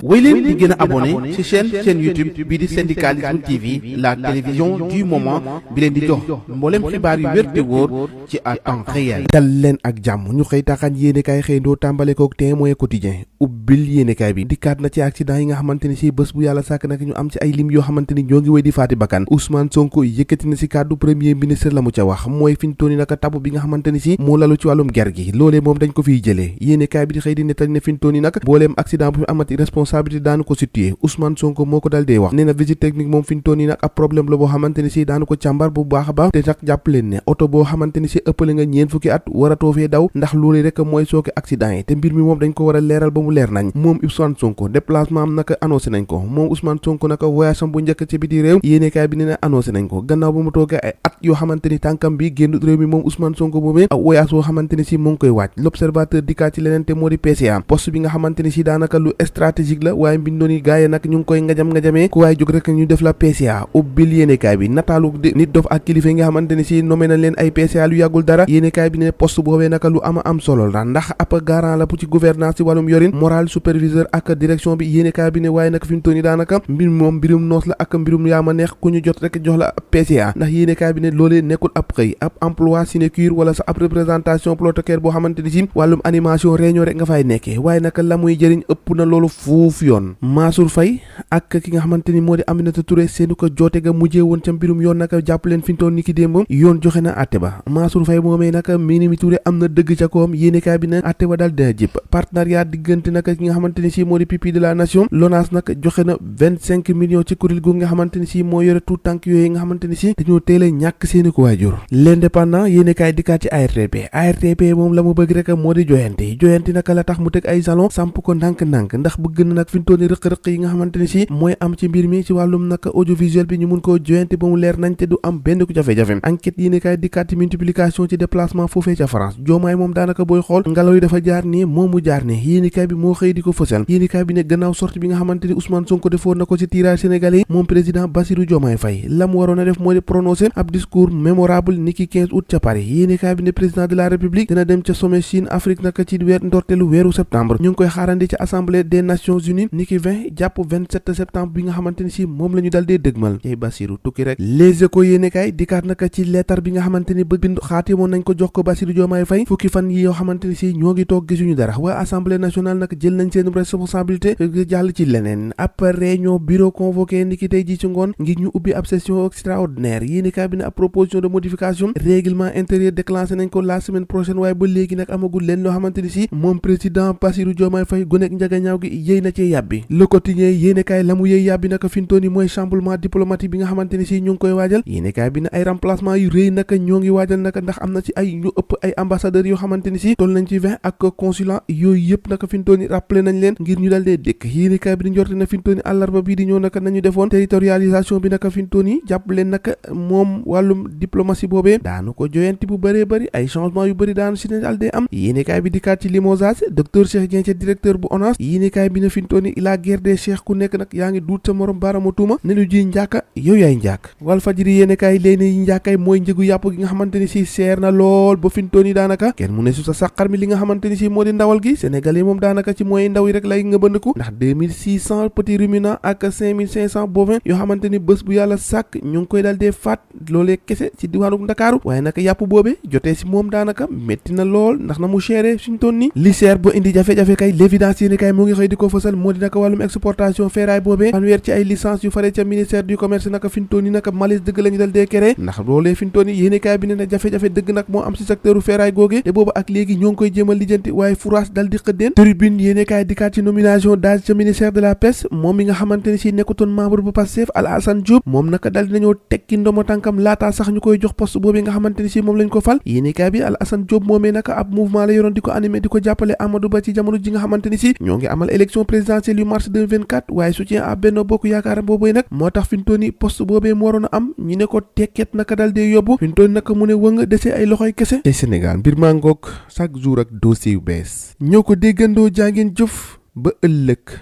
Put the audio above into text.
wéy leen di gën a abonné ci chaîne YouTube bii di Syndicalisme TV la télévision du moment bi leen di jox mboolem xibaar yu wér te wóor ci à temps réel. dal leen ak jàmm ñu xëy taxaan yéenekaay xëy ndoo tàmbale kook Témoin quotidien ubbil yéenekaay bi dikkaat na ci accident yi nga xamante ni si bés bu yàlla sàkk nag ñu am ci ay lim yoo xamante ni ñoo ngi wéy di faati bakkan. Ousmane Sonko yëkkati na si kàddu premier ministre la mu ca wax mooy fi ñu tooni naka tabu bi nga xamante ni si moo lalu ci wàllum ger gi loolee moom dañ ko fiy jëlee yéenekaay bi di xëy di nettali ne fi ñu tooni nag booleem accident bu fi amati responsabilité daanu ko situé Ousmane Sonko moo ko dal dee wax nee na visite technique moom fi ñu tooni nag ab problème la boo xamante ni si daanu ko càmbar bu baax a baax te nag jàpp leen ne oto boo xamante ni si ëppale nga ñeen fukki at waratoo fee daw ndax loolu rek mooy sooke accident yi te mbir mi moom dañ ko war a leeral ba mu leer nañ moom Ousmane Sonko déplacement am naka annoncé nañ ko moom Ousmane Sonko naka voyage am bu njëkk ci biti réew yéenekaay bi nee na annoncé nañ ko gannaaw ba mu toogee ay at yoo xamante ni tànkam bi génn réew mi moom Ousmane Sonko boobee ak voyage boo xamante ni si mu ngi koy waaj l'observateur dikkaat ci leneen te moo di PCA poste bi nga xamante ni si daanaka lu stratégique la waaye mbindoon yi gaaye nag ñu ngi koy ngajam-ngajamee ku waaye jóg rek ñu def la PCA ubbil yéenekaay bi nataalu nit dof ak kilifa yi nga xamante ni si nommé na leen ay PCA lu yàggul dara yéenekaay bi ne poste boobee naka lu ama am solo la ndax ab garant la ci gouvernance ci wàllum yorin moral superviseur ak direction bi yéenekaay bi ne waaye nag fi mu toll nii daanaka mbir moom mbirum noos la ak mbirum yaa ma neex ku ñu jot rek jox la PCA ndax yéenekaay bi ne loolee nekkul ab xëy ab emploi sinecure wala sa ab représentation protocolaire boo xamante ni si wàllum animation réunion rek nga fay nekkee waaye naka la muy jëriñ ëpp na loolu fuuf yoon Mansour Faye ak ki nga xamante ni moo di Aminata Touré seenu ko joote ga mujjee woon ca mbirum yoon naka jàpp leen fi mu toll ni ki démb yoon joxe na àtte ba Mansour Faye moomee naka Mimi Touré am na dëgg ca koom yéenekaay bi ne àtte ba daal dina jëpp partenariat diggante naka ki nga xamante ni si moo di pupille de la nation LONASE nag joxe na 25 millions ci kuréel gu nga xamante ni si moo yore tout tànk yooyu nga xamante ni si dañoo teel a ñàkk seeni ko waajur l'indépendant yéenekaay dikkaat ci ARTP moom la mu bëgg rek moo di joyanti naka la tax mu teg ay salon samp ko ndànk-ndànk ndax bëgg na nag fi mu toll ni rëq-rëq yi nga xamante ni si mooy am ci mbir mi ci wàllum naka audiovisuel bi ñu mun koo joyanti ba mu leer nañ te du am benn ku jafe-jafe enquête yéenekaay dikkaat ci multiplication ci déplacement foofee ca France Diomaye moom daanaka booy xool ngelaw yi dafa jaar nii moom mu jaar nii yéenekaay bi moo xëy di ko fësal yéenekaay bi ne gannaaw sortie bi nga xamante ni Ousmane Sonko defoon na ko ci tirage sénégalais yi moom président Bassirou Diomaye Faye la mu waroon a def moo di prononcer ab discours mémorable niki 15 août ca Paris yéenekaay bi ne président de la République dina dem ca sommet Chine Afrique naka ci ndorteelu weeru septembre ñu ngi koy xaarandi ci assemblée des nations unies niki 20 jàpp 27 septembre bi nga xamante ni si moom la ñu dal dee dëgmal cay Bassirou tukki rek Les Échos yéenekaay dikkaat naka ci leetar bi nga xamante ni bëgg bind xaatimoon nañ ko jox ko Bassirou Diomaye Faye fukki fan yi yoo xamante ni si ñoo ngi toog gisuñu dara waa assemblée nationale nag jël nañ seen responsabilité jàll ci leneen ab réunion bureau convoqué niki tey ji ci ngoon ngir ñu ubbi ab session extraordinaire yéenekaay bi ne ab proposition de modification règlement intérieur déclenché nañ ko la semaine prochaine waaye ba léegi nag amagul leen loo xamante ni si moom président Bassirou Diomaye Faye gonek njagañaaw gi yéy na cee yàbbi Le Quotidien yéenekaay la mu yéy yàbbi naka fintoon yi mooy chamboulement diplomatique bi nga xamante ni si ñu ngi koy waajal yéenekaay bi ne ay remplacement yu rëy naka ñoo ngi waajal naka ndax am na ci ay ñu ëpp ay ambassadeurs yoo xamante ni si toll nañ ci 20 ak consulat yooyu yëpp naka fintoon yi rappelé nañ leen ngir ñu dal dee dëkk yéenekaay bi di njorte na fintoon yi àllarba bii di ñëw naka nañu defoon territorialisation bi naka fintoon yi jàpp leen naka moom wàllum diplomatie boobee daanu ko joyanti bu bëree bëri ay changement yu bëri daanu si ne dal dee am yéenekaay bi dikkaat ci limogeage docteur Cheikh Dieng directeur bu ONAS yéenekaay bi ne fintoon yi la guerre des cheikh ku nekk nag yaa ngi duut sa morom baarama tuuma ne lu ji njàkka yow yaay njàkk Walfadjri yéenekaay léegi ne yi njàkkaay mooy njëgu yàpp gi nga xamante ni si seer na lool ba fintoon yi daanaka kenn mu ne su sa sàqar mi li nga xamante ni si moo di ndawal gi sénégalais moom daanaka ci mooy ndaw yi rek lay nga bëndku ndax 2600 petits ruminants ak 5500 bovins yoo xamante ni bés bu yàlla sàkk ñu ngi koy dal dee faat loolee kese ci diwaanu Ndakaaru waaye naka yàpp boobee jotee si moom daanaka métti na lool ndax na mu chéré suñ toon ni li seer ba indi jafe-jafe kay l'évidence yéeni kay moo ngi xëy di ko fësal moo di naka wàllum exportation ferraille boobee fanweer ci ay licence yu fare ca ministère du commerce naka fi mu toll nii naka malaise dëgg lañu dal dee créé ndax loolee fi mu toll nii yéeni kaay bi ne na jafe-jafe dëgg nag moo am si secteur ferraille googee te boobu ak léegi ñoo ngi koy jéemal lijjanti waaye fourage dal di xëddeen tribune yéeni kaay dikkaat ci nomination d'âge ca ministère de la pêche moom mi nga xamante ni si nekkutoon membre bu Pastef Alassane Diop moom naka dal dinañoo tekki ndomo tànkam laataa sax ñu koy jox poste boobu nga xamante ni si moom lañ ko fal yéeni kaay bi Alassane Diop moomee naka ab mouvement la yoroon di ko animé di ko jàppale Amadou Ba ci jamono ji nga xamante ni si ñoo ngi amal élection présidentielle yu mars 2024 waaye soutien à Benno Bokk Yaakaar boobee nag moo tax fi mu toll nii poste boobee mu waroon a am ñu ne ko tekket naka dal dee yóbbu fi mu toll nii naka mu ne wëng dese ay loxoy kese te Sénégal mbir maa ngoog chaque jour ak dossier yu bees ñoo ko déggandoo jàngeen jëf ba ëllëg